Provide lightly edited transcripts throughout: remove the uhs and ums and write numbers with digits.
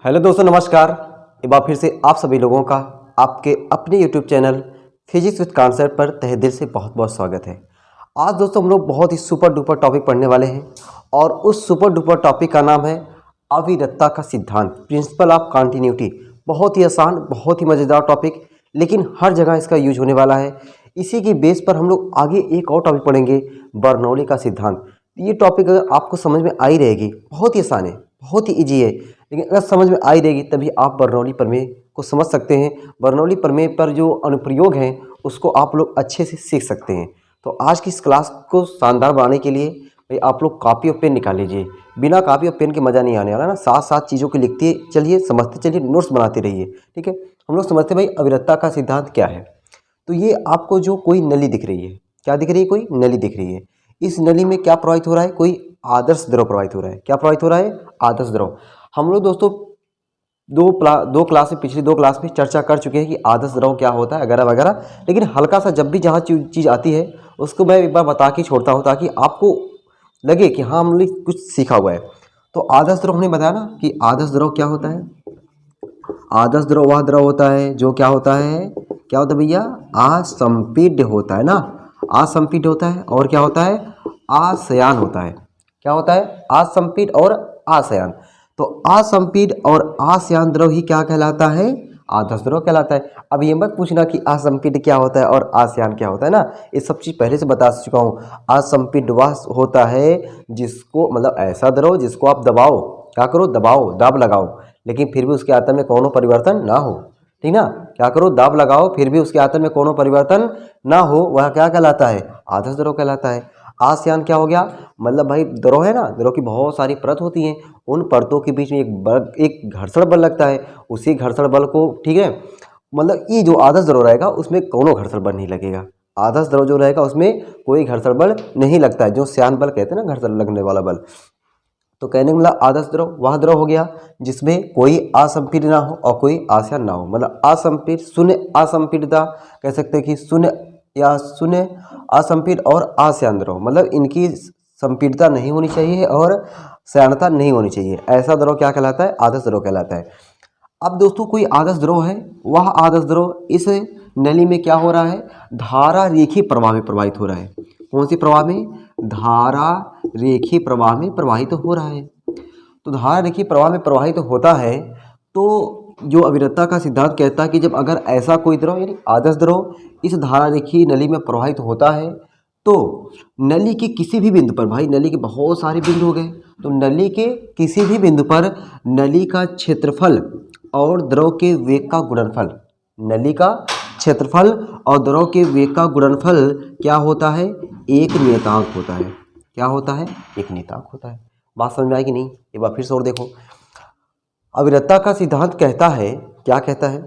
Hello दोस्तों, नमस्कार। एक बार फिर से आप सभी लोगों का आपके अपने YouTube channel physics with concept पर तहे दिल से बहुत बहुत स्वागत है। आज दोस्तों हम लोग बहुत ही सुपर डुपर टॉपिक पढ़ने वाले हैं और उस सुपर डुपर टॉपिक का नाम है अविरतता का सिद्धांत, प्रिंसिपल ऑफ कंटिन्यूटी। बहुत ही आसान, बहुत ही मज़ेदार टॉपिक, लेकिन हर जगह इसका यूज होने वाला है। इसी की बेस पर हम लोग आगे एक और टॉपिक पढ़ेंगे, बर्नौली का सिद्धांत। ये टॉपिक अगर आपको समझ में आई रहेगी, बहुत ही आसान है, बहुत ही ईजी है, लेकिन अगर समझ में आई रहेगी तभी आप बर्नौली प्रमेय को समझ सकते हैं। बर्नौली प्रमेय पर जो अनुप्रयोग हैं उसको आप लोग अच्छे से सीख सकते हैं। तो आज की इस क्लास को शानदार बनाने के लिए भाई आप लोग कॉपी और पेन निकाल लीजिए। बिना कॉपी और पेन के मज़ा नहीं आने वाला ना। साथ साथ चीज़ों को लिखते चलिए, समझते चलिए, नोट्स बनाते रहिए। ठीक है, हम लोग समझते भाई अविरतता का सिद्धांत क्या है। तो ये आपको जो कोई नली दिख रही है, क्या दिख रही है? कोई नली दिख रही है। इस नली में क्या प्रवाहित हो रहा है? कोई आदर्श द्रव प्रवाहित हो रहा है। क्या प्रवाहित हो रहा है? आदर्श द्रव। हम लोग दोस्तों दो क्लास में, पिछली दो क्लास में चर्चा कर चुके हैं कि आदर्श द्रव क्या होता है वगैरह वगैरह, लेकिन हल्का सा जब भी जहाँ चीज़ आती है उसको मैं एक बार बता के छोड़ता हूँ ताकि आपको लगे कि हाँ हमने कुछ सीखा हुआ है। तो आदर्श द्रव हमने बताया ना कि आदर्श द्रव क्या होता है। आदर्श द्रव वह द्रव होता है जो क्या होता है, क्या होता है भैया? असंपीड्य होता है ना। असंपीड्य होता है और क्या होता है? आसयान होता है। क्या होता है? असंपीड्य और आसयान। तो असंपीड्य और आसयान द्रव ही क्या कहलाता है? आदर्श द्रव कहलाता है। अब ये मत पूछना कि असंपीड्य क्या होता है और आसयान क्या होता है ना, ये सब चीज़ पहले से बता चुका हूँ। असंपीड्य वह होता है जिसको, मतलब ऐसा द्रव जिसको आप दबाओ, क्या करो? दबाओ, दाब लगाओ, लेकिन फिर भी उसके आयतन में कोनो परिवर्तन ना हो। ठीक ना? क्या करो? दाब लगाओ, फिर भी उसके आयतन में कोनो परिवर्तन ना हो, वह क्या कहलाता है? आदर्श द्रव कहलाता है। आसयान क्या हो गया? मतलब भाई द्रव है ना, द्रव की बहुत सारी परत होती हैं, उन परतों के बीच में एक घर्षण बल लगता है। उसी घर्षण बल को, ठीक है, मतलब ये जो आदर्श द्रव रहेगा उसमें कोनो घर्षण बल नहीं लगेगा। आदर्श द्रव जो रहेगा उसमें कोई घर्षण बल नहीं लगता है, जो श्यान बल कहते हैं ना, घर्षण लगने वाला बल। तो कहने का मतलब आदर्श द्रव वह द्रव हो गया जिसमें कोई असंपीड्य ना हो और कोई आसयान ना हो। मतलब असंपीड्य, शून्य असंपीड्यता कह सकते हैं कि शून्य या शून्य असंपीड्य और आसयान द्रव, मतलब इनकी संपीड्यता नहीं होनी चाहिए और श्यानता नहीं होनी चाहिए। ऐसा द्रव क्या कहलाता है? आदर्श द्रव कहलाता है। अब दोस्तों कोई आदर्श द्रव है, वह आदर्श द्रव इस नली में क्या हो रहा है? धारा रेखीय प्रवाह में प्रवाहित हो रहा है। कौन सी प्रवाह में? धारा रेखीय प्रवाह में प्रवाहित हो रहा है। तो धारा रेखीय प्रवाह में प्रवाहित होता है तो जो अविरतता का सिद्धांत कहता है कि जब अगर ऐसा कोई द्रव यानी आदर्श द्रव इस धारा रेखीय नली में प्रवाहित होता है तो नली के किसी भी बिंदु पर, भाई नली के बहुत सारे बिंदु हो गए, तो नली के किसी भी बिंदु पर नली का क्षेत्रफल और द्रव के वेग का गुणनफल, नली का क्षेत्रफल और द्रव के वेग का गुणनफल क्या होता है? एक नियतांक होता है। क्या होता है? एक नियतांक होता है। बात समझ में आएगी नहीं? एक बार फिर से और देखो। अविरतता का सिद्धांत कहता है, क्या कहता है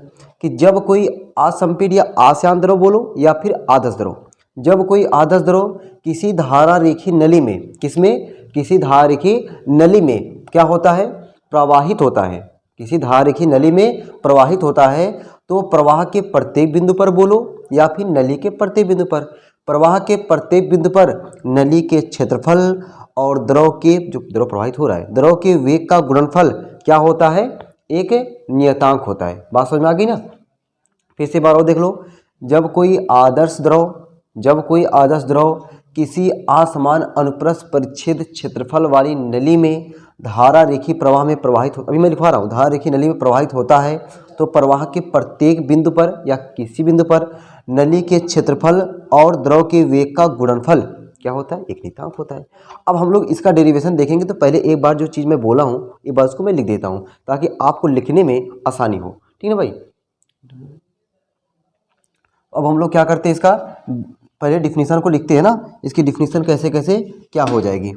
कि जब कोई असंपीड्य या आसयान द्रव बोलो या फिर आदर्श द्रव, जब कोई आदर्श द्रव किसी धारा रेखीय नली में, किसमें? किसी धारा रेखीय नली में क्या होता है? प्रवाहित होता है। किसी धारा रेखीय नली में प्रवाहित होता है तो प्रवाह के प्रत्येक बिंदु पर बोलो या फिर नली के प्रत्येक बिंदु पर, प्रवाह के प्रत्येक बिंदु पर नली के क्षेत्रफल और द्रव के, जो द्रव प्रवाहित हो रहा है, द्रव के वेग का गुणनफल क्या होता है? एक नियतांक होता है। बात समझ में आ गई ना? फिर से बार और देख लो। जब कोई आदर्श द्रव किसी असमान अनुप्रस्थ परिच्छेद क्षेत्रफल वाली नली में धारा रेखीय प्रवाह में प्रवाहित अभी मैं लिखवा रहा हूँ, धारा रेखीय नली में प्रवाहित होता है तो प्रवाह के प्रत्येक बिंदु पर या किसी बिंदु पर नली के क्षेत्रफल और द्रव के वेग का गुणनफल क्या होता है? एक नियतांक होता है। अब हम लोग इसका डेरिवेशन देखेंगे तो पहले एक बार जो चीज़ मैं बोला हूँ एक बार उसको मैं लिख देता हूँ ताकि आपको लिखने में आसानी हो। ठीक है भाई? अब हम लोग क्या करते हैं, इसका पहले डिफिनीशन को लिखते हैं ना, इसकी डिफिनीशन कैसे कैसे क्या हो जाएगी।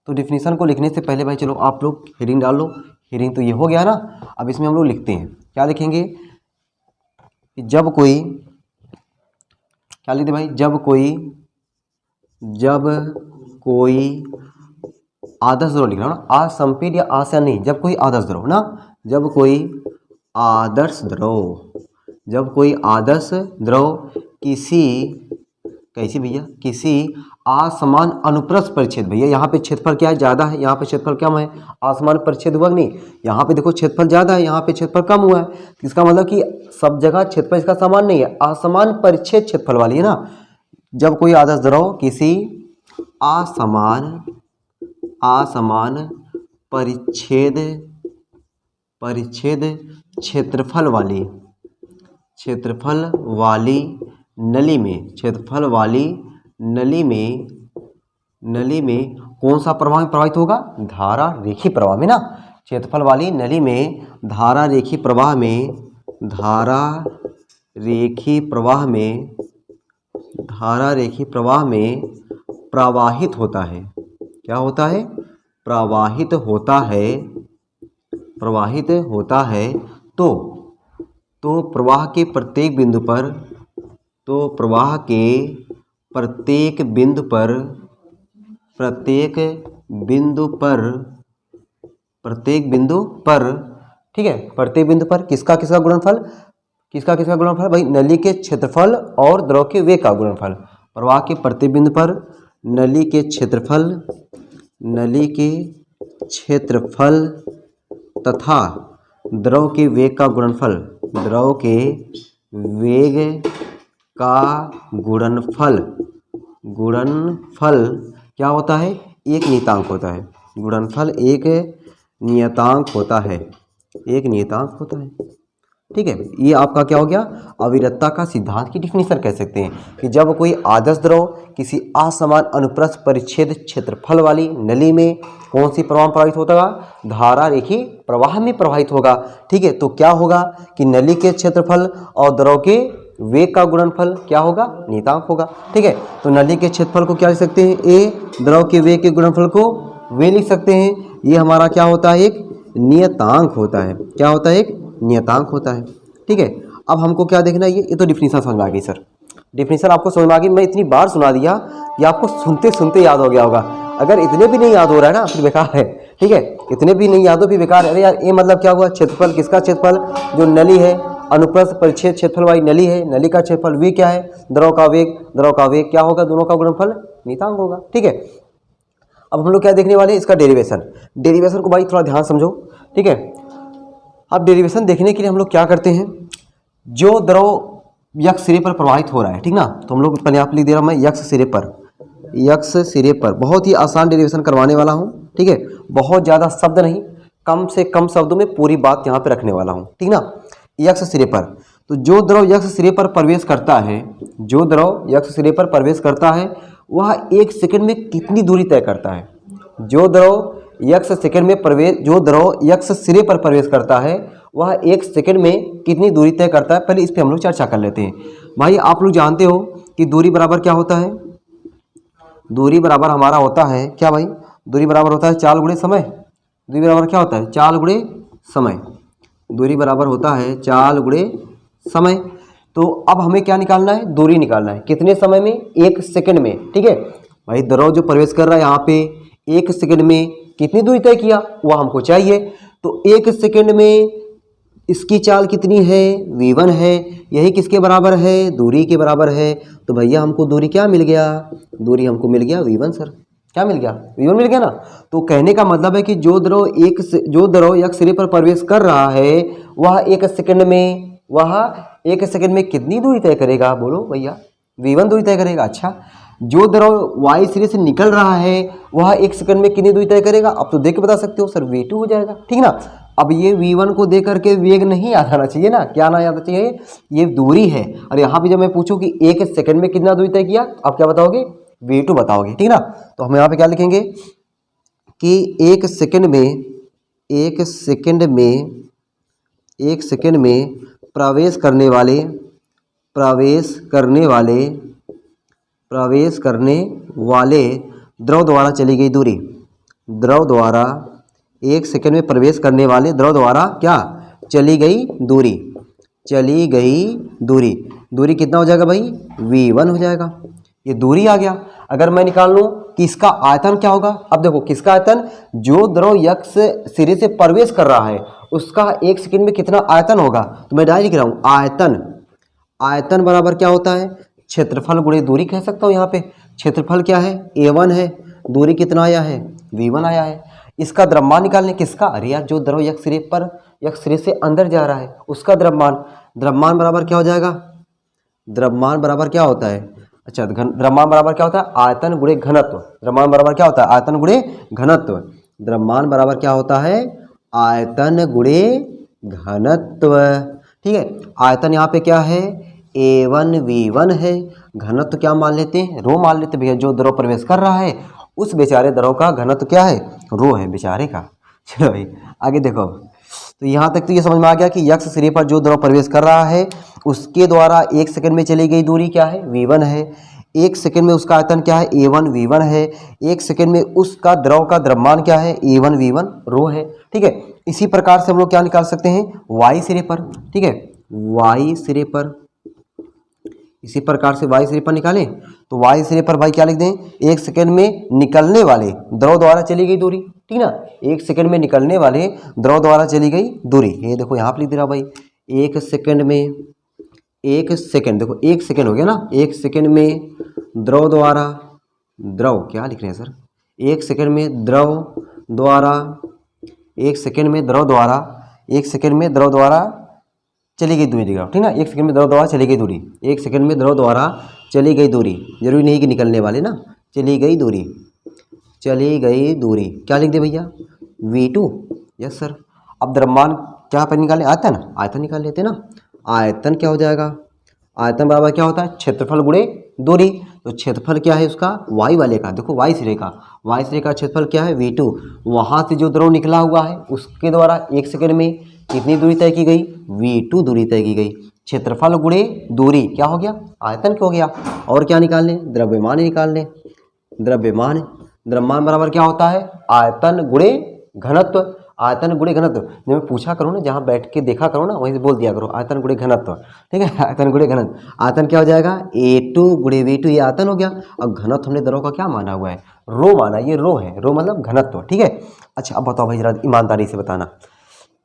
तो डिफिनीशन को लिखने से पहले भाई चलो आप लोग हेडिंग डाल लो। हेडिंग तो ये हो गया ना। अब इसमें हम लोग लिखते हैं, क्या लिखेंगे कि जब कोई, क्या लिखते भाई? जब कोई आदर्श द्रव लिख रहा हूँ ना, असंपीड्य या आसयान नहीं, जब कोई आदर्श द्रव ना, जब कोई आदर्श द्रव किसी, कैसी भैया? किसी असमान अनुप्रस्थ परिच्छेद। भैया यहाँ पे क्षेत्रफल क्या है, ज़्यादा है, यहाँ पे क्षेत्रफल कम है, असमान परिच्छेद हुआ कि नहीं। यहाँ पे देखो क्षेत्रफल ज़्यादा है, यहाँ पे क्षेत्रफल कम हुआ है। इसका मतलब कि सब जगह क्षेत्रफल इसका समान नहीं है, असमान परिच्छेद क्षेत्रफल वाली है ना। जब कोई आदर्श द्रव किसी असमान परिच्छेद क्षेत्रफल वाली नली में कौन सा प्रवाह में प्रवाहित होगा, धारा रेखीय प्रवाह में ना। क्षेत्रफल वाली नली में धारा रेखीय प्रवाह में प्रवाहित होता है। क्या होता है, प्रवाहित होता है। तो प्रवाह के प्रत्येक बिंदु पर ठीक है, प्रत्येक बिंदु पर किसका गुणनफल भाई, नली के क्षेत्रफल और द्रव के वेग का गुणनफल। प्रवाह के प्रत्येक बिंदु पर नली के क्षेत्रफल तथा द्रव के वेग का गुणनफल क्या होता है, एक नियतांक होता है। गुणनफल एक नियतांक होता है। ठीक है, ये आपका क्या हो गया, अविरतता का सिद्धांत की डिफिनीशन कह सकते हैं कि जब कोई आदर्श द्रव किसी असमान अनुप्रस्थ परिच्छेद क्षेत्रफल वाली नली में कौन सी प्रवाह में प्रवाहित होगा, धारा रेखीय प्रवाह में प्रवाहित होगा। ठीक है, तो क्या होगा कि नली के क्षेत्रफल और द्रव के वेग का गुणनफल क्या होगा, नियतांक होगा। ठीक है, तो नली के क्षेत्रफल को क्या लिख सकते हैं, ए, द्रव के वेग के गुणनफल को वे लिख सकते हैं। ये हमारा क्या होता है, एक नियतांक होता है। क्या होता है, एक नियतांक होता है। ठीक है, अब हमको क्या देखना है, ये तो डिफिनीशन समझ में आ गई सर। डिफिनीशन आपको समझ में आ गई, मैं इतनी बार सुना दिया कि आपको सुनते सुनते याद हो गया होगा। अगर इतने भी नहीं याद हो रहा है ना फिर बेकार है। ठीक है, इतने भी नहीं याद हो फिर बेकार है। अरे यार, ये मतलब क्या हुआ, क्षेत्रफल किसका क्षेत्रफल, जो नली है अनुप्रस्थ परिच्छेद क्षेत्रफल वाली नली है, नली का क्षेत्रफल वी क्या है, द्रव का वेग क्या होगा, दोनों का गुणनफल नियतांक होगा। ठीक है, अब हम लोग क्या देखने वाले हैं, इसका डेरिवेशन को भाई थोड़ा ध्यान समझो। ठीक है, अब डेरिवेशन देखने के लिए हम लोग क्या करते हैं, जो द्रव यक्ष सिरे पर प्रवाहित हो रहा है, ठीक ना, तो हम लोग पहले आप लिख दे रहा हूँ मैं यक्ष सिरे पर बहुत ही आसान डेरिवेशन करवाने वाला हूँ। ठीक है, बहुत ज़्यादा शब्द नहीं, कम से कम शब्दों में पूरी बात यहाँ पे रखने वाला हूँ। ठीक ना, यक्ष सिरे पर, तो जो द्रव यक्ष सिरे पर प्रवेश करता है, वह 1 सेकंड में कितनी दूरी तय करता है। जो द्रव यक्ष सिरे पर प्रवेश करता है, वह 1 सेकंड में कितनी दूरी तय करता है। पहले इस पे हम लोग चर्चा कर लेते हैं। भाई आप लोग जानते हो कि दूरी बराबर क्या होता है, दूरी बराबर हमारा होता है क्या भाई, दूरी बराबर होता है चाल गुणे समय। दूरी बराबर क्या होता है, चाल गुणे समय। दूरी बराबर होता है चाल गुणे समय। तो अब हमें क्या निकालना है, दूरी निकालना है। कितने समय में, 1 सेकंड में। ठीक है भाई, द्रव जो प्रवेश कर रहा है यहाँ पे 1 सेकंड में कितनी दूरी तय किया, वह हमको चाहिए। तो 1 सेकंड में इसकी चाल कितनी है, v1 है। यही किसके बराबर है, दूरी के बराबर है। तो भैया हमको दूरी क्या मिल गया, दूरी हमको मिल गया v1 सर। क्या मिल गया, v1 मिल गया ना। तो कहने का मतलब है कि जो द्रव एक सिरे पर प्रवेश कर रहा है, वह 1 सेकंड में कितनी दूरी तय करेगा, बोलो भैया, v1 दूरी तय करेगा। अच्छा, जो द्रव y सिरे से निकल रहा है, वह 1 सेकंड में कितनी दूरी तय करेगा, अब तो देख के बता सकते हो सर, v2 हो जाएगा। ठीक ना, अब ये v1 को दे करके वेग नहीं याद आना चाहिए ना, क्या ना याद आना चाहिए, ये दूरी है। और यहाँ पे जब मैं पूछूं कि 1 सेकंड में कितना दूरी तय किया, आप क्या बताओगे, v2 बताओगे। ठीक ना, तो हम यहाँ पे क्या लिखेंगे कि 1 सेकंड में प्रवेश करने वाले द्रव द्वारा चली गई दूरी, 1 सेकंड में प्रवेश करने वाले द्रव द्वारा क्या चली गई दूरी कितना हो जाएगा भाई, v1 हो जाएगा। ये दूरी आ गया। अगर मैं निकाल लूँ कि इसका आयतन क्या होगा, अब देखो किसका आयतन, जो द्रव यक्ष सिरे से प्रवेश कर रहा है उसका 1 सेकंड में कितना आयतन होगा, तो मैं डायरेक्ट लिख रहा हूँ आयतन बराबर क्या होता है, क्षेत्रफल गुणे दूरी कह सकता हूँ। यहाँ पे क्षेत्रफल क्या है A1 है, दूरी कितना आया है V1 आया है। इसका द्रव्यमान निकालने किसका, अरे यार जो द्रव एक सिरे से अंदर जा रहा है उसका द्रव्यमान बराबर क्या हो जाएगा, द्रव्यमान बराबर क्या होता है, अच्छा द्रव्यमान बराबर क्या होता है, आयतन गुणे घनत्व। द्रव्यमान बराबर क्या होता है, आयतन गुणे घनत्व। द्रव्यमान बराबर क्या होता है, आयतन गुणे घनत्व। ठीक है, आयतन यहाँ पे क्या है A1 V1 है, घनत्व क्या मान लेते हैं, रो मान लेते भैया। जो द्रव प्रवेश कर रहा है उस बेचारे द्रव का घनत्व क्या है, रो है बेचारे का। चलो भाई आगे देखो। तो यहाँ तक तो ये समझ में आ गया कि यक्ष सिरे पर जो द्रव प्रवेश कर रहा है उसके द्वारा 1 सेकंड में चली गई दूरी क्या है V1 है। 1 सेकंड में उसका आयतन क्या है A1 V1 है। 1 सेकंड में उसका द्रव का द्रव्यमान क्या है A1 V1 रो है। ठीक है, इसी प्रकार से हम लोग क्या निकाल सकते हैं y सिरे पर। ठीक है, y सिरे पर, इसी प्रकार से y सिरे पर निकालें तो y सिरे पर भाई क्या लिख दें, 1 सेकंड में निकलने वाले द्रव द्वारा चली गई दूरी। ठीक ना, 1 सेकंड में निकलने वाले द्रव द्वारा चली गई दूरी। ये देखो यहाँ पर लिख दे रहा भाई 1 सेकंड में, 1 सेकंड देखो 1 सेकंड हो गया ना, 1 सेकंड में द्रव द्वारा, द्रव क्या लिख रहे हैं सर, 1 सेकंड में द्रव द्वारा, 1 सेकंड में द्रव द्वारा, 1 सेकंड में द्रव द्वारा चली गई दूरी। ठीक ना, 1 सेकंड में द्रव द्वारा चली गई दूरी, 1 सेकंड में द्रव द्वारा चली गई दूरी, जरूरी नहीं कि निकलने वाले ना, चली गई दूरी, चली गई दूरी क्या लिख दे भैया V2। Yes sir. अब द्रव्यमान क्या पर निकालें, आयतन, आयतन निकाल लेते ना। आयतन क्या हो जाएगा, आयतन बराबर क्या होता है क्षेत्रफल गुणे दूरी। तो क्षेत्रफल क्या है उसका y वाले का, देखो y सिरे का, y सिरे का क्षेत्रफल क्या है V2। वहाँ से जो द्रव निकला हुआ है उसके द्वारा 1 सेकंड में कितनी दूरी तय की गई, V2 दूरी तय की गई। क्षेत्रफल गुणे दूरी क्या हो गया, आयतन क्या हो गया। और क्या निकाल लें, द्रव्यमान ही निकाल लें। द्रव्यमान, द्रव्यमान बराबर क्या होता है आयतन गुणे घनत्व। आयतन गुणे घनत्व जब मैं पूछा करूँ ना, जहाँ बैठ के देखा करो ना वहीं से बोल दिया करो आयतन गुणे घनत्व। ठीक है, आयतन गुणे घनत्व, आयतन क्या हो जाएगा A2 गुणे V2, ये आयतन हो गया। अब घनत्व हमने द्रव का क्या माना हुआ है, रो माना, ये रो है, रो मतलब घनत्व। ठीक है, अच्छा अब बताओ भाई जरा ईमानदारी से बताना,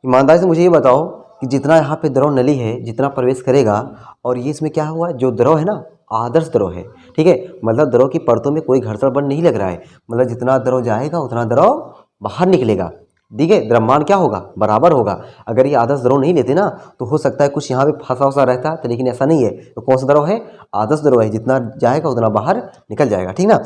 ईमानदारी से मुझे ये बताओ कि जितना यहाँ पे द्रव नली है जितना प्रवेश करेगा, और ये इसमें क्या हुआ, जो द्रव है ना आदर्श द्रव है। ठीक है, मतलब द्रव की परतों में कोई घर्षण बल नहीं लग रहा है, मतलब जितना द्रव जाएगा उतना द्रव बाहर निकलेगा। ठीक है, द्रव्यमान क्या होगा बराबर होगा। अगर ये आदर्श द्रव नहीं लेते ना तो हो सकता है कुछ यहाँ पे फंसा उसा रहता है, तो लेकिन ऐसा नहीं है। तो कौन सा द्रव है, आदर्श द्रव है, जितना जाएगा उतना बाहर निकल जाएगा। ठीक ना,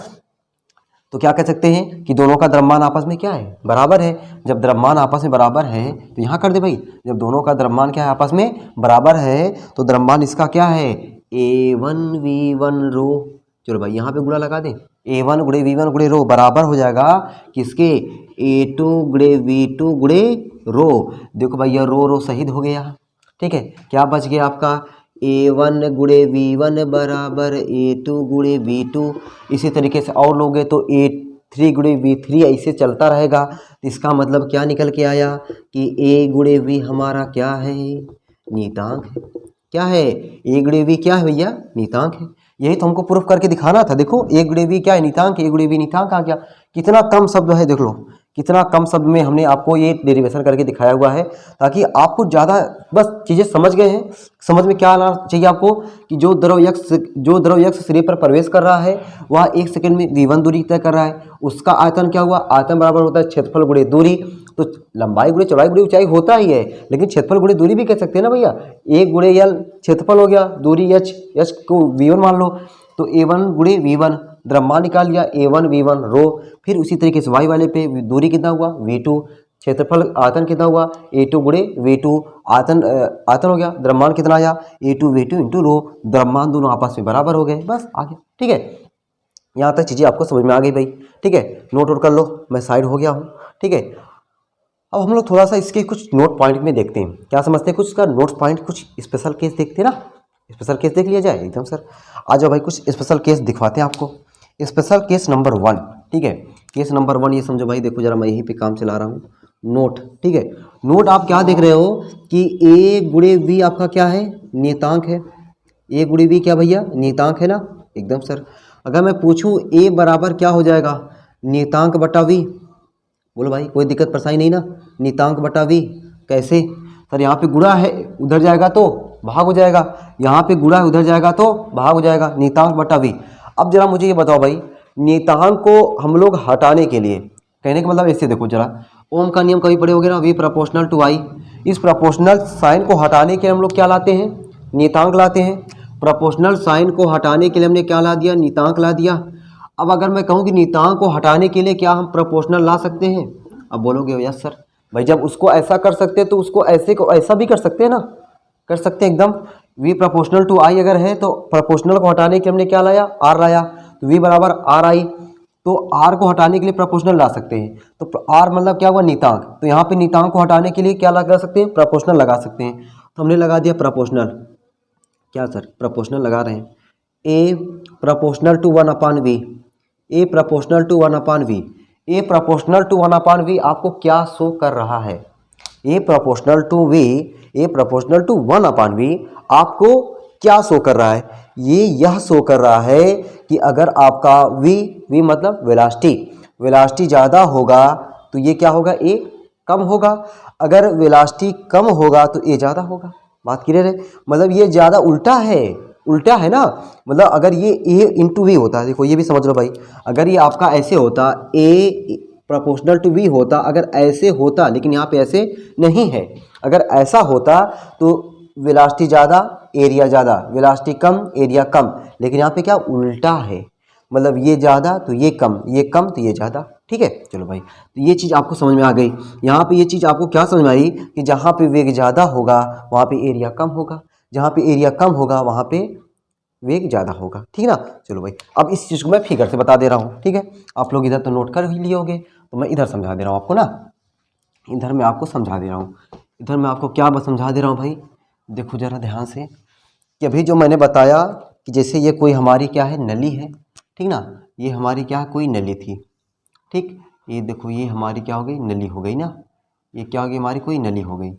तो क्या कह सकते हैं कि दोनों का द्रव्यमान आपस में क्या है बराबर है। जब द्रव्यमान आपस में बराबर है तो यहाँ कर दे भाई, जब दोनों का द्रव्यमान क्या है आपस में बराबर है तो द्रव्यमान इसका क्या है A1 V1 रो। चलो भाई यहाँ पे गुणा लगा दें, A1 गुणे V1 गुणे रो बराबर हो जाएगा किसके, A2 गुणे V2 गुणे रो। देखो भाई यह रो शहीद हो गया। ठीक है, क्या बच गया आपका A1 गुणे V1 बराबर A2 गुणे V2। इसी तरीके से और लोगे तो A3 गुणे V3 ऐसे चलता रहेगा। इसका मतलब क्या निकल के आया कि A गुणे V हमारा क्या है, नीतांक है। क्या है, A गुणे V क्या है भैया, नीतांक है। यही तो हमको प्रूफ करके दिखाना था। देखो A गुणे V क्या है, नीतांक, A गुणे V नीतांक आ गया। कितना कम शब्द है, देख लो कितना कम शब्द में हमने आपको ये डेरिवेशन करके दिखाया हुआ है, ताकि आपको ज़्यादा बस चीज़ें समझ गए हैं। समझ में क्या आना चाहिए आपको कि जो द्रव यक्ष सिरे पर प्रवेश कर रहा है वह 1 सेकंड में V1 दूरी तय कर रहा है। उसका आयतन क्या हुआ, आयतन बराबर होता है क्षेत्रफल गुणे दूरी। तो लंबाई गुणे चौड़ाई गुणे ऊंचाई होता ही है, लेकिन क्षेत्रफल गुणे दूरी भी कह सकते हैं ना भैया। 1 गुणे L क्षेत्रफल हो गया, दूरी H को V1 मान लो, तो A1 गुणे V1 द्रव्यमान निकाल लिया A1 V1 रो। फिर उसी तरीके से y वाले पे दूरी कितना हुआ V2, क्षेत्रफल आयतन कितना हुआ A2 गुणे V2, आयतन हो गया, द्रव्यमान कितना आया A2 V2 इंटू रो। द्रव्यमान दोनों आपस में बराबर हो गए, बस आ गया। ठीक है, यहाँ तक चीज़ें आपको समझ में आ गई भाई। ठीक है, नोट कर लो, मैं साइड हो गया हूँ। ठीक है, अब हम लोग थोड़ा सा इसके कुछ नोट पॉइंट में देखते हैं, क्या समझते हैं कुछ इसका नोट पॉइंट, कुछ स्पेशल केस देखते हैं ना। स्पेशल केस देख लिया जाए एकदम सर। आ जाओ भाई, कुछ स्पेशल केस दिखवाते हैं आपको। Special case number 1। ठीक है, केस नंबर 1 ये समझो भाई, देखो जरा मैं यहीं पे काम चला रहा हूँ। नोट, ठीक है, नोट आप क्या देख रहे हो कि A गुणे V आपका क्या है, नियतांक है। A गुणे V क्या भैया, नियतांक है ना, एकदम सर। अगर मैं पूछूं A बराबर क्या हो जाएगा, नियतांक बटा V, बोलो भाई कोई दिक्कत परेशानी नहीं ना। नियतांक बटा V कैसे सर, यहाँ पे गुणा है उधर जाएगा तो भाग हो जाएगा, यहाँ पे गुणा है उधर जाएगा तो भाग हो जाएगा, नियतांक बटा V। अब जरा मुझे ये बताओ भाई, नियतांक को हम लोग हटाने के लिए, कहने का मतलब ऐसे देखो जरा, ओम का नियम कभी पढ़े होगे ना, वी प्रोपोर्शनल टू आई। इस प्रोपोर्शनल साइन को हटाने के लिए हम लोग क्या लाते हैं, नियतांक लाते हैं। प्रोपोर्शनल साइन को हटाने के लिए हमने क्या ला दिया, नियतांक ला दिया। अब अगर मैं कहूँ कि नियतांक को हटाने के लिए क्या हम प्रोपोर्शनल ला सकते हैं, अब बोलोगे यस सर, भाई जब उसको ऐसा कर सकते हैं तो उसको ऐसे को ऐसा भी कर सकते हैं ना, कर सकते हैं एकदम। वी प्रोपोर्शनल टू आई अगर है तो प्रोपोर्शनल को हटाने के लिए हमने क्या लाया, आर लाया, तो वी बराबर आर आई, तो आर को हटाने के लिए प्रोपोर्शनल ला सकते हैं। तो आर मतलब क्या हुआ, नियतांक, तो यहाँ पे नियतांक को हटाने के लिए क्या लगा सकते हैं, प्रोपोर्शनल लगा सकते हैं। तो हमने लगा दिया प्रोपोर्शनल, क्या सर प्रोपोर्शनल लगा रहे हैं, a proportional to 1/v, a proportional to 1/v, a proportional to 1/v आपको क्या शो कर रहा है, a proportional to v, a proportional to 1/v आपको क्या शो कर रहा है, ये यह शो कर रहा है कि अगर आपका v मतलब वेलोसिटी ज़्यादा होगा तो ये क्या होगा, ए कम होगा, अगर वेलोसिटी कम होगा तो ए ज़्यादा होगा। बात क्लियर है, मतलब ये ज़्यादा उल्टा है ना, मतलब अगर ये ए इंटू वी होता, देखो ये भी समझ लो भाई, अगर ये आपका ऐसे होता, ए प्रोपोर्शनल टू वी होता, अगर ऐसे होता, लेकिन यहाँ पे ऐसे नहीं है, अगर ऐसा होता तो वेलोसिटी ज़्यादा एरिया ज़्यादा, वेलोसिटी कम एरिया कम, लेकिन यहाँ पे क्या उल्टा है, मतलब ये ज़्यादा तो ये कम, ये कम तो ये ज़्यादा। ठीक है, चलो भाई, तो ये चीज़ आपको समझ में आ गई। यहाँ पे ये चीज़ आपको क्या समझ में आई कि जहाँ पे वेग ज़्यादा होगा वहाँ पे एरिया कम होगा, जहाँ पे एरिया कम होगा वहाँ पे वेग ज़्यादा होगा। ठीक है ना, चलो भाई, अब इस चीज़ को मैं फिगर से बता दे रहा हूँ। ठीक है, आप लोग इधर तो नोट कर ही लिए होगे, तो मैं इधर समझा दे रहा हूँ आपको ना, इधर मैं आपको समझा दे रहा हूँ। इधर मैं आपको क्या समझा दे रहा हूँ भाई, देखो ज़रा ध्यान से, कि अभी जो मैंने बताया कि जैसे ये कोई हमारी क्या है, नली है, ठीक ना, ये हमारी क्या कोई नली थी, ठीक, ये देखो ये हमारी क्या हो गई, नली हो गई ना, ये क्या हो गई, हमारी कोई नली हो गई।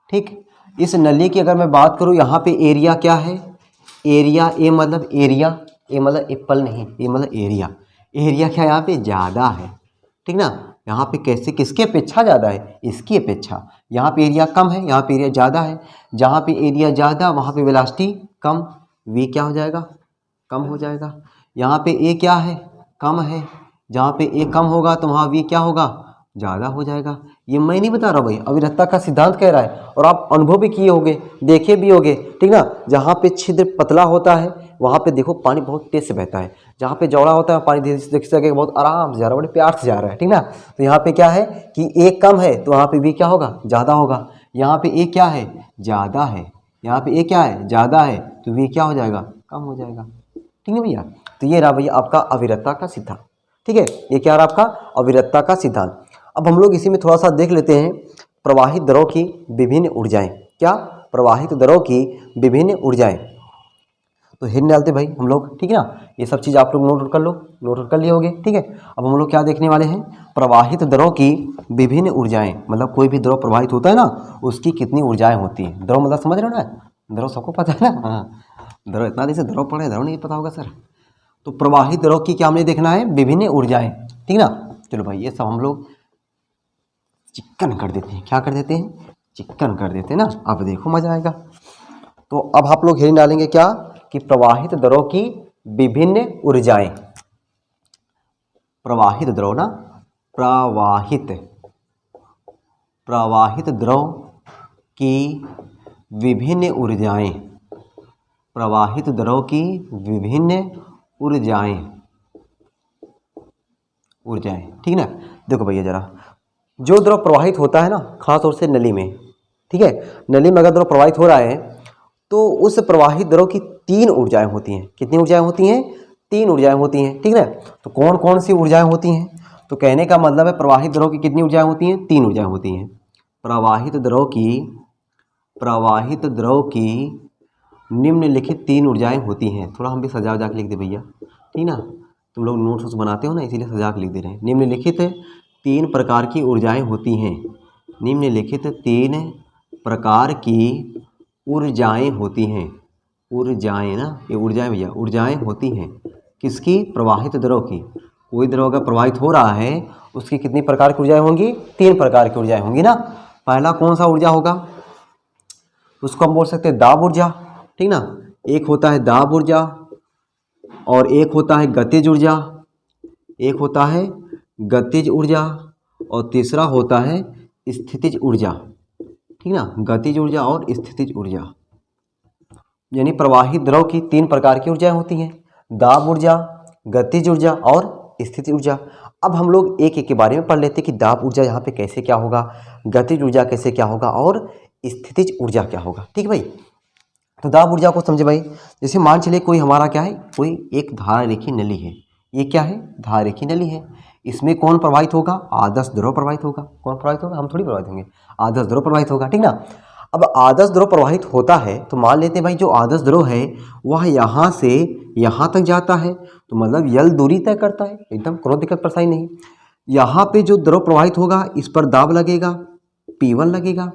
ठीक, इस नली की अगर मैं बात करूँ, यहाँ पे एरिया क्या है, एरिया, ए मतलब एरिया, ए मतलब एप्पल नहीं, ए मतलब एरिया, एरिया क्या यहाँ पे ज़्यादा है। ठीक ना, यहाँ पे कैसे किसकी अपेक्षा ज़्यादा है, इसकी अपेक्षा, यहाँ पे एरिया कम है, यहाँ पे एरिया ज़्यादा है, जहाँ पे एरिया ज़्यादा वहाँ पे वेलोसिटी कम, वी क्या हो जाएगा, कम हो जाएगा। यहाँ पे ए क्या है, कम है, जहाँ पे ए कम होगा तो वहाँ वी क्या होगा, ज़्यादा हो जाएगा। ये मैं नहीं बता रहा भाई, अविरतता का सिद्धांत कह रहा है, और आप अनुभव भी किए होंगे, देखे भी होंगे। ठीक ना, जहाँ पे छिद्र पतला होता है वहाँ पे देखो पानी बहुत तेज से बहता है, जहाँ पे चौड़ा होता है पानी धीरे से देख सके बहुत आराम से जा रहा है, बड़े प्यार से जा रहा है। ठीक ना, तो यहाँ पे क्या है कि ए कम है तो वहाँ पे भी क्या होगा, ज़्यादा होगा। यहाँ पे ए क्या है, ज़्यादा है, यहाँ पे ए क्या है, ज़्यादा है, तो वी क्या हो जाएगा, कम हो जाएगा। ठीक है भैया, तो ये रहा भैया आपका अविरतता का सिद्धांत। ठीक है, ये क्या रहा आपका अविरतता का सिद्धांत। अब हम लोग इसी में थोड़ा सा देख लेते हैं प्रवाहित द्रव की विभिन्न ऊर्जाएं। क्या, प्रवाहित द्रव की विभिन्न ऊर्जाएं, तो हिंट डालते भाई हम लोग। ठीक है ना, ये सब चीज़ आप लोग नोट कर लो, नोट कर लिए होंगे। ठीक है, अब हम लोग क्या देखने वाले हैं, प्रवाहित द्रव की विभिन्न ऊर्जाएं, मतलब कोई भी द्रव प्रवाहित होता है ना उसकी कितनी ऊर्जाएं होती हैं। द्रव मतलब समझ रहे हो ना, द्रव सबको पता है ना, हाँ, द्रव इतना दिन से द्रव पढ़े, द्रव नहीं पता होगा सर। तो प्रवाहित द्रव की क्या हमने देखना है, विभिन्न ऊर्जाएं। ठीक ना, चलो भाई ये सब हम लोग चिक्कन कर देते हैं, क्या कर देते हैं, चिक्कन कर देते हैं ना। अब देखो मजा आएगा। तो अब आप लोग हेडिंग डालेंगे क्या कि प्रवाहित द्रव की विभिन्न ऊर्जाएं, प्रवाहित द्रव ना, प्रवाहित द्रव की विभिन्न ऊर्जाएं, प्रवाहित द्रव की विभिन्न ऊर्जाएं। ठीक ना, देखो भैया जरा, जो द्रव प्रवाहित होता है ना खास तौर से नली में, ठीक है, नली में अगर द्रव प्रवाहित हो रहा है तो उस प्रवाहित द्रव की 3 ऊर्जाएं होती हैं। कितनी ऊर्जाएं होती हैं, 3 ऊर्जाएं होती हैं। ठीक है, तो कौन कौन सी ऊर्जाएं होती हैं, तो कहने का मतलब है प्रवाहित द्रव की कितनी ऊर्जाएं होती हैं, 3 ऊर्जाएं होती हैं। प्रवाहित द्रव की निम्नलिखित 3 ऊर्जाएं होती हैं। थोड़ा हम भी सजा के लिख दे भैया, ठीक ना, तुम लोग नोट्स बनाते हो ना इसीलिए सजा के लिख दे रहे हैं। निम्नलिखित 3 प्रकार की ऊर्जाएं होती हैं, निम्नलिखित 3 प्रकार की ऊर्जाएं होती हैं। ऊर्जाएं ना, ये ऊर्जाएं भैया, ऊर्जाएं होती हैं किसकी, प्रवाहित द्रव की। कोई द्रव अगर प्रवाहित हो रहा है उसकी कितनी प्रकार की ऊर्जाएं होंगी, 3 प्रकार की ऊर्जाएं होंगी ना। पहला कौन सा ऊर्जा होगा, उसको हम बोल सकते हैं दाब ऊर्जा। ठीक ना, एक होता है दाब ऊर्जा और एक होता है गतिज ऊर्जा, एक होता है गतिज ऊर्जा और तीसरा होता है स्थितिज ऊर्जा। ठीक ना, गतिज ऊर्जा और स्थितिज ऊर्जा, यानी प्रवाहित द्रव की 3 प्रकार की ऊर्जाएं होती हैं, दाब ऊर्जा, गतिज ऊर्जा और स्थितिज ऊर्जा। अब हम लोग एक एक के बारे में पढ़ लेते हैं कि दाब ऊर्जा यहाँ पे कैसे क्या होगा, गतिज ऊर्जा कैसे क्या होगा और स्थितिज ऊर्जा क्या होगा। ठीक है भाई, तो दाब ऊर्जा को समझे भाई। जैसे मान चलिए कोई हमारा क्या है, कोई एक धारा रेखी नली है, ये क्या है, धारा रेखी नली है। इसमें कौन प्रवाहित होगा, आदर्श द्रव प्रवाहित होगा। कौन प्रवाहित होगा, हम थोड़ी प्रवाहित होंगे, आदर्श द्रव प्रवाहित होगा। ठीक ना, अब आदर्श द्रव प्रवाहित होता है तो मान लेते हैं भाई जो आदर्श द्रव है वह यहाँ से यहाँ तक जाता है, तो मतलब यल दूरी तय करता है, एकदम कोई दिक्कत परेशानी नहीं। यहाँ पे जो द्रव प्रवाहित होगा इस पर दाब लगेगा P1 लगेगा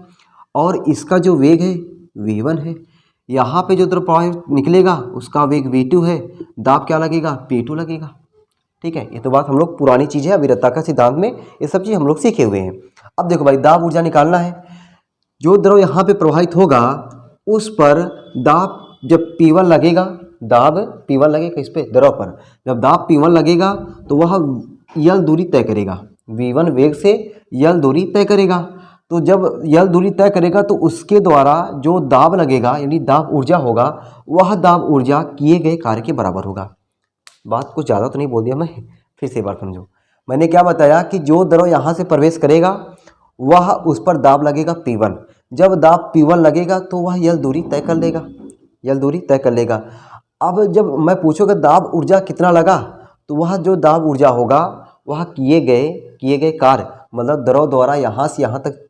और इसका जो वेग है V1 है। यहाँ पे जो द्रव प्रवाहित निकलेगा उसका वेग V2 है, दाब क्या लगेगा, P2 लगेगा। ठीक है, ये तो बात हम लोग पुरानी चीज़ है, अविरतता का सिद्धांत में ये सब चीज़ हम लोग सीखे हुए हैं। अब देखो भाई दाब ऊर्जा निकालना है, जो द्रव यहाँ पे प्रवाहित होगा उस पर दाब जब P1 लगेगा, दाब P1 लगेगा इस पे द्रव पर, जब दाब P1 लगेगा तो वह यल दूरी तय करेगा, V1 वेग से यल दूरी तय करेगा। तो जब यल दूरी तय करेगा तो उसके द्वारा जो दाब लगेगा यानी दाब ऊर्जा होगा वह दाब ऊर्जा किए गए कार्य के बराबर होगा। बात कुछ ज़्यादा तो नहीं बोल दिया मैं, फिर से एक बार समझो। मैंने क्या बताया कि जो द्रव यहाँ से प्रवेश करेगा वह उस पर दाब लगेगा P1, जब दाब P1 लगेगा तो वह यल दूरी तय कर लेगा, यल दूरी तय कर लेगा। अब जब मैं पूछूंगा दाब ऊर्जा कितना लगा, तो वह जो दाब ऊर्जा होगा वह किए गए कार्य, मतलब द्रव द्वारा यहाँ से यहाँ तक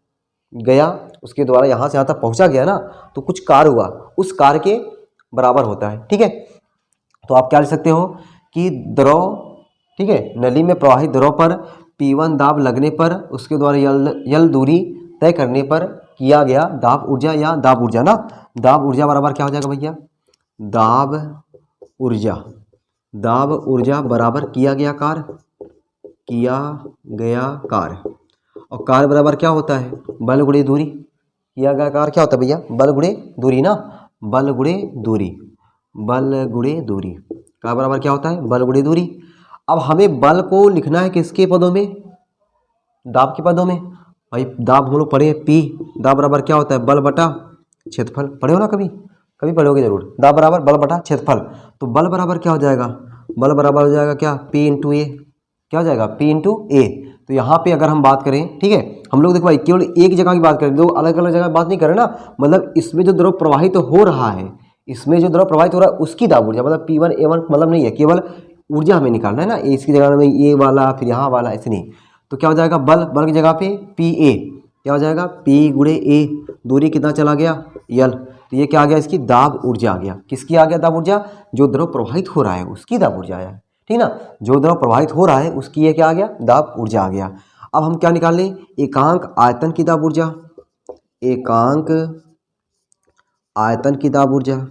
गया, उसके द्वारा यहाँ से यहाँ तक पहुँचा गया ना, तो कुछ कार्य हुआ, उस कार्य के बराबर होता है। ठीक है, तो आप क्या लिख सकते हो कि द्रव, ठीक है, नली में प्रवाहित द्रव पर P1 दाब लगने पर उसके द्वारा यल दूरी तय करने पर किया गया दाब ऊर्जा या दाब ऊर्जा ना, दाब ऊर्जा बराबर क्या हो जाएगा भैया, दाब ऊर्जा बराबर किया गया कार्य, और कार्य बराबर क्या होता है, बल गुणे दूरी। किया गया कार्य क्या होता है भैया, बल गुणे दूरी ना, बल गुणे दूरी का बराबर क्या होता है, बल गुणे दूरी। अब हमें बल को लिखना है किसके पदों में, दाब के पदों में। भाई दाब हम लोग पढ़े P, दाब बराबर क्या होता है, बल बटा क्षेत्रफल। पढ़े हो ना, कभी पढ़ोगे जरूर, दाब बराबर बल बटा क्षेत्रफल। तो बल बराबर क्या हो जाएगा, बल बराबर हो जाएगा क्या, P इंटू ए, क्या हो जाएगा, P इंटू ए। तो यहाँ पे अगर हम बात करें, ठीक है, हम लोग देखो भाई केवल एक जगह की बात करें, दो अलग अलग जगह बात नहीं करें ना, मतलब इसमें जो द्रव प्रवाहित हो रहा है, इसमें जो द्रव प्रवाहित हो रहा है उसकी दाब ऊर्जा, मतलब P1 A1 मतलब नहीं है, केवल ऊर्जा हमें निकालना है ना, इसकी जगह में ये वाला फिर यहाँ वाला ऐसे नहीं। तो क्या हो जाएगा, बल की जगह पे PA, क्या हो जाएगा, P गुणे A, दूरी कितना चला गया, यल। तो ये क्या आ गया, इसकी दाब ऊर्जा आ गया। किसकी आ गया दाब ऊर्जा, जो द्रव प्रवाहित हो रहा है उसकी दाब ऊर्जा आया, ठीक ना, जो द्रव प्रवाहित हो रहा है उसकी ये क्या आ गया, दाब ऊर्जा आ गया। अब हम क्या निकाल लें, एकांक आयतन की दाब ऊर्जा, एकांक आयतन की दाब ऊर्जा,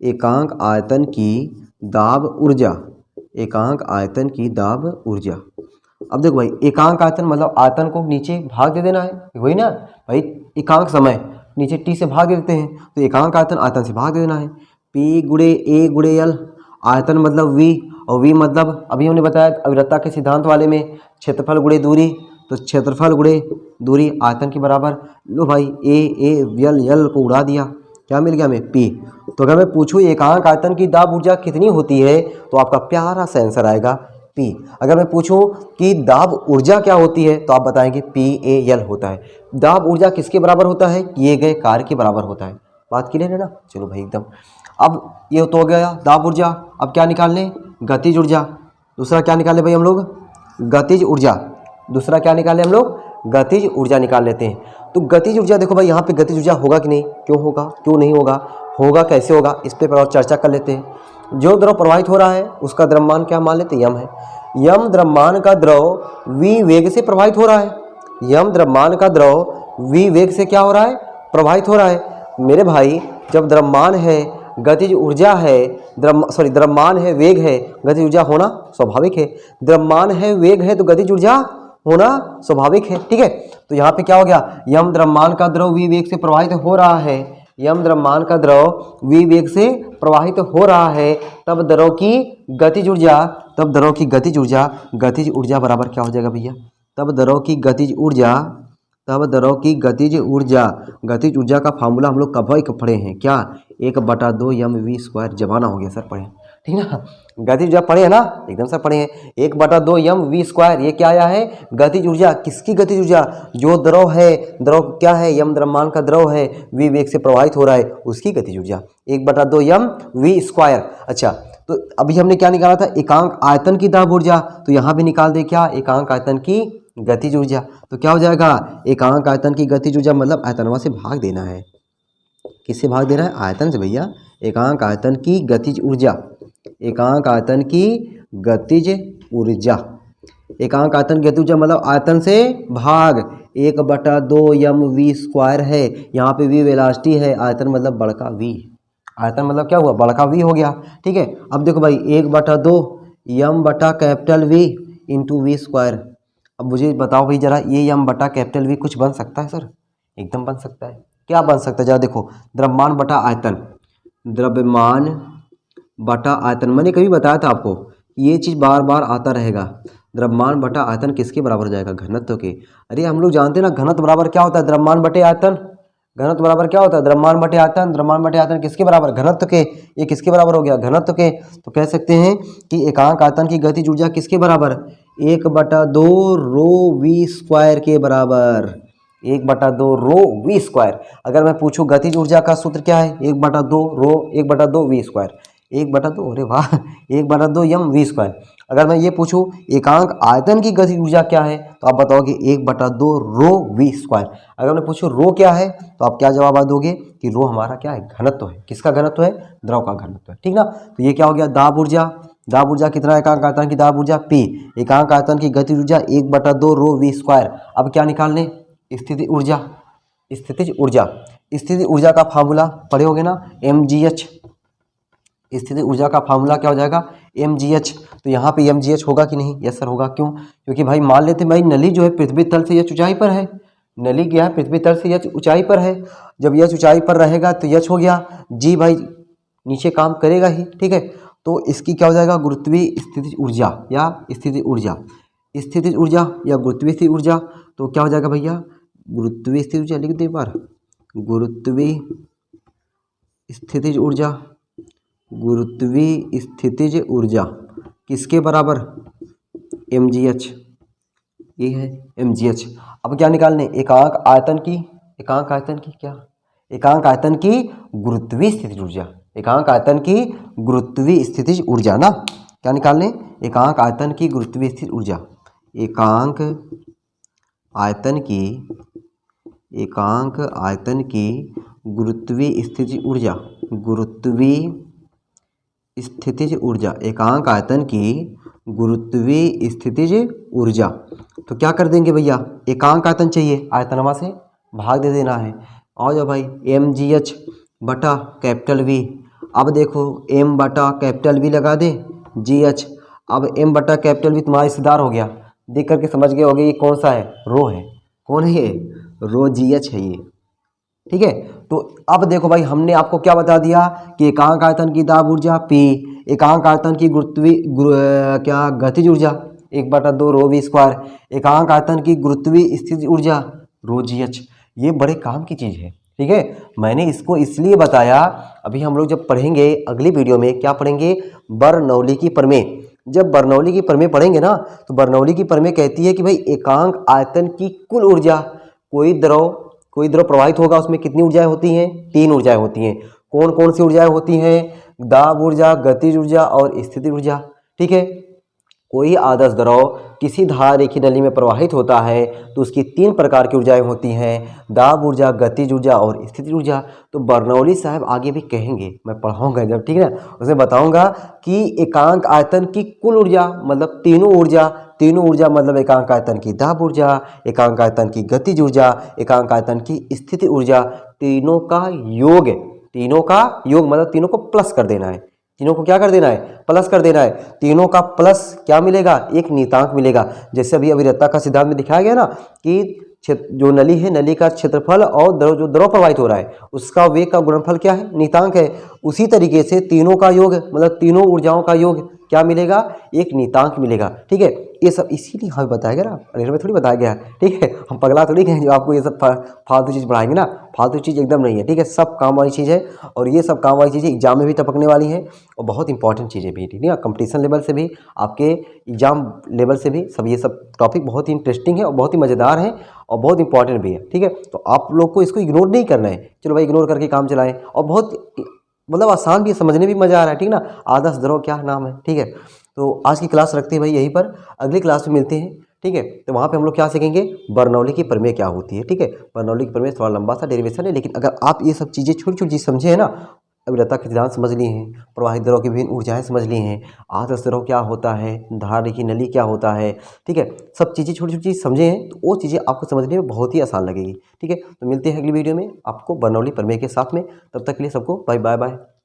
एकांक आयतन की दाब ऊर्जा, एकांक आयतन की दाब ऊर्जा। अब देखो भाई एकांक आयतन मतलब आयतन को नीचे भाग दे देना है, वही ना भाई, एकांक समय नीचे T से भाग दे देते हैं, तो एकांक आयतन आयतन से भाग दे देना है। P गुणे A गुणे L, आयतन मतलब V, और V मतलब अभी हमने बताया अविरतता के सिद्धांत वाले में क्षेत्रफल गुणे दूरी, तो क्षेत्रफल गुणे दूरी आयतन के बराबर। लो भाई A L को उड़ा दिया, क्या मिल गया हमें, P। तो अगर मैं पूछूँ एकांक आयतन की दाब ऊर्जा कितनी होती है, तो आपका प्यारा सा आंसर आएगा P। अगर मैं पूछूं कि दाब ऊर्जा क्या होती है, तो आप बताएंगे PAL होता है। दाब ऊर्जा किसके बराबर होता है, किए गए कार्य के बराबर होता है। बात क्लियर है ना, चलो भाई एकदम। अब ये तो हो गया दाब ऊर्जा। अब क्या निकाल लें, गतिज ऊर्जा। दूसरा क्या निकाले भाई हम लोग, गतिज ऊर्जा। दूसरा क्या निकाले हम लोग, गतिज ऊर्जा निकाल लेते हैं। तो गतिज ऊर्जा देखो भाई यहाँ पे गतिज ऊर्जा होगा कि नहीं, क्यों होगा, क्यों नहीं होगा, होगा कैसे होगा, इस पर और चर्चा कर लेते हैं। जो द्रव प्रवाहित हो रहा है उसका द्रव्यमान क्या मान लेते हैं, यम है। यम द्रव्यमान का द्रव v वेग से प्रवाहित हो रहा है, यम द्रव्यमान का द्रव v वेग से क्या हो रहा है, प्रवाहित हो रहा है। मेरे भाई जब द्रव्यमान है, गतिज ऊर्जा है, द्रव्यमान है, वेग है, गतिज ऊर्जा होना स्वाभाविक है। द्रव्यमान है, वेग है, तो गतिज ऊर्जा होना स्वाभाविक है, ठीक है। तो यहाँ पे क्या हो गया, यम द्रव्यमान का द्रव v वेग से प्रवाहित हो रहा है, यम द्रव्यमान का द्रव v वेग से प्रवाहित हो रहा है, तब द्रव की गतिज ऊर्जा बराबर क्या हो जाएगा भैया? तब द्रव की गतिज ऊर्जा का फार्मूला हम लोग कब पढ़े हैं क्या? 1/2 mv²। जमाना हो गया सर पढ़े, ठीक ना। गतिज ऊर्जा पढ़े हैं ना, एकदम सर पढ़े हैं। 1/2 mv², ये क्या आया है? गतिज ऊर्जा। किसकी गतिज ऊर्जा? जो द्रव है, द्रव क्या है? यम द्रव्यमान का द्रव है, v वेग से प्रवाहित हो रहा है, उसकी गतिज ऊर्जा 1/2 mv²। अच्छा, तो अभी हमने क्या निकाला था? एकांक आयतन की दाब ऊर्जा। तो यहाँ भी निकाल दे क्या? एकांक आयतन की गतिज ऊर्जा। तो क्या हो जाएगा? एकांक आयतन की गतिज ऊर्जा मतलब आयतनवा से भाग देना है। किससे भाग देना है? आयतन से भैया। एकांक आयतन की गतिज ऊर्जा, एकांक आयतन की गतिज ऊर्जा, एकांक आयतन की गतिज ऊर्जा मतलब आयतन से भाग 1/2 mv² है। यहाँ पे v वेलोसिटी है, आयतन मतलब बड़का v। आयतन मतलब क्या हुआ? बड़का v हो गया, ठीक है। अब देखो भाई 1/2 m/V इंटू v²। अब मुझे बताओ भाई जरा, ये m/V कुछ बन सकता है सर? एकदम बन सकता है। क्या बन सकता है? जरा देखो, द्रव्यमान बटा आयतन, द्रव्यमान बटा आयतन। मैंने कभी बताया था आपको, ये चीज़ बार बार आता रहेगा। द्रव्यमान बटा आयतन किसके बराबर हो जाएगा? घनत्व के। अरे हम लोग जानते हैं ना, घनत्व बराबर क्या होता है? द्रव्यमान बटे आयतन। घनत्व बराबर क्या होता है? द्रव्यमान बटे आयतन। द्रव्यमान बटे आयतन किसके बराबर? घनत्व के। ये किसके बराबर हो गया? घनत्व के। तो कह सकते हैं कि एकांक आयतन की गतिज ऊर्जा किसके बराबर? 1/2 ρv² के बराबर। 1/2 ρv²। अगर मैं पूछूं गतिज ऊर्जा का सूत्र क्या है? 1/2 v²। 1/2, अरे वाह, 1/2 mv²। अगर मैं ये पूछूं एकांक आयतन की गतिज ऊर्जा क्या है, तो आप बताओगे 1/2 ρv²। अगर मैं पूछूं रो क्या है, तो आप क्या जवाब दोगे कि रो हमारा क्या है? घनत्व है। किसका घनत्व है? द्रव का घनत्व है, ठीक ना। तो ये क्या हो गया? दाब ऊर्जा। दाब ऊर्जा कितना? एकांक आयतन की दाब ऊर्जा P, एकांक आयतन की गतिज ऊर्जा 1/2 ρv²। अब क्या निकालने? स्थितिज ऊर्जा। स्थितिज ऊर्जा, स्थितिज ऊर्जा का फार्मूला पढ़े होगे ना, mgh। स्थितिज ऊर्जा का फार्मूला क्या हो जाएगा? mgh। तो यहाँ पे mgh होगा कि नहीं? यस सर होगा। क्यों? क्योंकि भाई मान लेते भाई नली जो है पृथ्वी तल से यह ऊंचाई पर है। नली क्या है? पृथ्वी तल से यह ऊंचाई पर है। जब यह ऊंचाई पर रहेगा तो यच हो गया, जी भाई नीचे काम करेगा ही, ठीक है। तो इसकी क्या हो जाएगा? गुरुत्वीय स्थितिज ऊर्जा या स्थितिज ऊर्जा, स्थितिज ऊर्जा या गुरुत्वीय स्थितिज ऊर्जा। तो क्या हो जाएगा भैया? गुरुत्वीय स्थितिज ऊर्जा लिख दो एक बार। गुरुत्वीय स्थितिज ऊर्जा, गुरुत्वीय स्थितिज ऊर्जा किसके बराबर? mgh। ये है mgh। अब क्या निकालने? एकांक आयतन की, एकांक आयतन की क्या? एकांक आयतन की गुरुत्वीय स्थितिज ऊर्जा, एकांक आयतन की गुरुत्वीय स्थितिज ऊर्जा ना। क्या निकालने? एकांक आयतन की गुरुत्वीय स्थितिज ऊर्जा, एकांक आयतन की, एकांक आयतन की गुरुत्वीय स्थितिज ऊर्जा, गुरुत्वीय स्थितिज ऊर्जा, एकांक आयतन की गुरुत्वीय स्थितिज ऊर्जा। तो क्या कर देंगे भैया? एकांक आयतन चाहिए, आयतनवा से भाग दे देना है। और जो भाई mgh बटा कैपिटल V। अब देखो m/V लगा दे gh। अब m/V तुम्हारा रिश्तेदार हो गया, देख करके समझ गए होगे ये कौन सा है? रो है। कौन है ये? रो gh है ये, ठीक है। तो अब देखो भाई हमने आपको क्या बता दिया कि एकांक आयतन की दाब ऊर्जा P, एकांक आयतन की क्या गतिज ऊर्जा 1/2 ρv², एकांक आयतन की गुरुत्वीय स्थितिज ऊर्जा ρgh। ये बड़े काम की चीज़ है, ठीक है। मैंने इसको इसलिए बताया, अभी हम लोग जब पढ़ेंगे अगली वीडियो में क्या पढ़ेंगे? बर्नौली की प्रमेय। जब बर्नौली की प्रमेय पढ़ेंगे ना, तो बर्नौली की प्रमेय कहती है कि भाई एकांक आयतन की कुल ऊर्जा, कोई द्रव प्रवाहित होगा उसमें कितनी ऊर्जाएं होती हैं? 3 ऊर्जाएं होती हैं। कौन कौन सी ऊर्जाएं होती हैं? दाब ऊर्जा, गतिज ऊर्जा और स्थितिज ऊर्जा, ठीक है। कोई आदर्श द्रव किसी धार रेखीय नली में प्रवाहित होता है तो उसकी 3 प्रकार की ऊर्जाएं होती हैं, दाब ऊर्जा, गतिज ऊर्जा और स्थितिज ऊर्जा। तो बर्नौली साहब आगे भी कहेंगे, मैं पढ़ाऊंगा जब, ठीक है ना, उसे बताऊंगा कि एकांक आयतन की कुल ऊर्जा मतलब तीनों ऊर्जा मतलब एकांक आयतन की दाब ऊर्जा, एकांक आयतन की गतिज ऊर्जा, एकांक आयतन की स्थिति ऊर्जा, तीनों का योग मतलब तीनों को प्लस कर देना है। तीनों को क्या कर देना है? प्लस कर देना है। तीनों का प्लस क्या मिलेगा? एक नियतांक मिलेगा। जैसे अभी अभिरता का सिद्धांत में दिखाया गया ना कि जो नली है, नली का क्षेत्रफल और जो द्रव प्रवाहित हो रहा है उसका वेग का गुणनफल क्या है, नियतांक है। उसी तरीके से तीनों का योग मतलब तीनों ऊर्जाओं का योग क्या मिलेगा, एक नियतांक मिलेगा। ठीक है, ये सब इसीलिए हमें बताया गया ना, अनिल में थोड़ी बताया गया है। ठीक है, हम पगला थोड़ी गए जो आपको ये सब फालतू चीज़ पढ़ाएंगे ना, फालतू चीज़ एकदम नहीं है। ठीक है, सब काम वाली चीज़ है और ये सब काम वाली चीज़ें एग्जाम में भी टपकने वाली हैं और बहुत इंपॉर्टेंट चीज़ें भी। ठीक है, कंपटीशन लेवल से भी, आपके एग्जाम लेवल से भी सब ये सब टॉपिक बहुत ही इंटरेस्टिंग है और बहुत ही मज़ेदार है और बहुत इंपॉर्टेंट भी है। ठीक है, तो आप लोग को इसको इग्नोर नहीं करना है। चलो भाई इग्नोर करके काम चलाएं और बहुत मतलब आसान भी है, समझने भी मज़ा आ रहा है। ठीक ना, आदर्श द्रव क्या नाम है। ठीक है, तो आज की क्लास रखते हैं भाई यहीं पर, अगली क्लास में मिलते हैं। ठीक है, तो वहाँ पे हम लोग क्या सीखेंगे, बर्नौली की प्रमेय क्या होती है। ठीक है, बर्नौली की प्रमेय थोड़ा लंबा सा डेरिवेशन है, लेकिन अगर आप ये सब चीज़ें छोटी छोटी चीज़ समझे हैं ना, अविरता के सिद्धांत समझ लिए हैं, प्रवाहित द्रव की विभिन्न ऊर्जाएं समझ ली हैं, आदर्श द्रव क्या होता है, धारा की नली क्या होता है। ठीक है, सब चीज़ें छोटी छोटी चीज़ समझे हैं तो वो चीज़ें आपको समझने में बहुत ही आसान लगेगी। ठीक है, तो मिलते हैं अगली वीडियो में आपको बर्नौली प्रमेय के साथ में। तब तक के लिए सबको बाय बाय बाय।